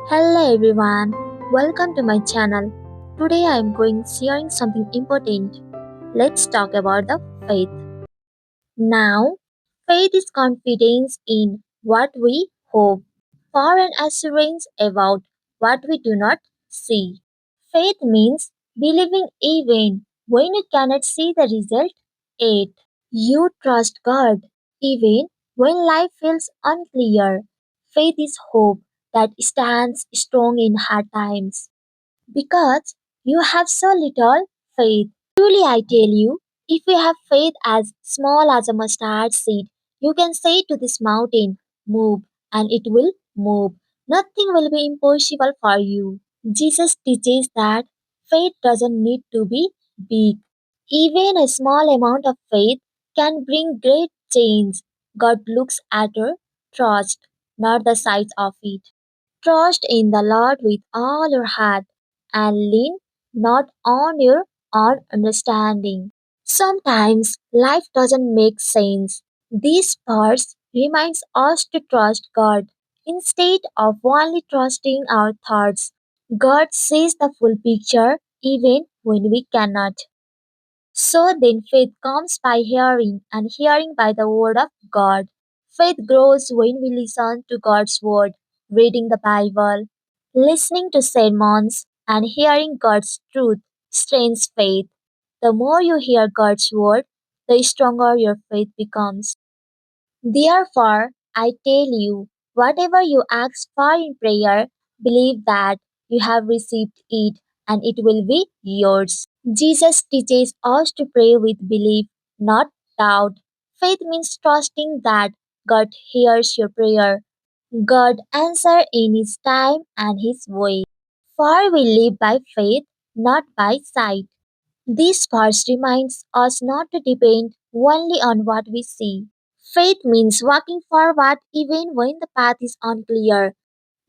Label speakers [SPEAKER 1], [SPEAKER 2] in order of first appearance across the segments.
[SPEAKER 1] Hello everyone, welcome to my channel. Today I am going sharing something important. Let's talk about the faith. Now, faith is confidence in what we hope for an assurance about what we do not see. Faith means believing even when you cannot see the result yet. You trust God even when life feels unclear. Faith is hope that stands strong in hard times. Because you have so little faith. Truly, I tell you, if you have faith as small as a mustard seed, you can say to this mountain, move, and it will move. Nothing will be impossible for you. Jesus teaches that faith doesn't need to be big. Even a small amount of faith can bring great change. God looks at your trust, not the size of it. Trust in the Lord with all your heart and lean not on your own understanding. Sometimes life doesn't make sense. This verse reminds us to trust God instead of only trusting our thoughts. God sees the full picture even when we cannot. So then faith comes by hearing, and hearing by the word of God. Faith grows when we listen to God's word, reading the Bible, listening to sermons, and hearing God's truth strengthens faith. The more you hear God's word, the stronger your faith becomes. Therefore, I tell you, whatever you ask for in prayer, believe that you have received it and it will be yours. Jesus teaches us to pray with belief, not doubt. Faith means trusting that God hears your prayer. God answers in His time and His way. For we live by faith, not by sight. This verse reminds us not to depend only on what we see. Faith means walking forward even when the path is unclear.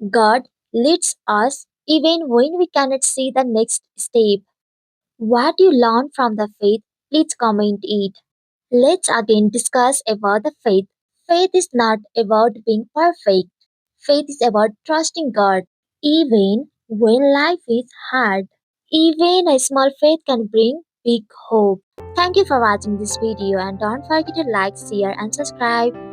[SPEAKER 1] God leads us even when we cannot see the next step. What you learn from the faith, please comment it. Let's again discuss about the faith. Faith is not about being perfect. Faith is about trusting God even when life is hard. Even a small faith can bring big hope. Thank you for watching this video and don't forget to like, share and subscribe.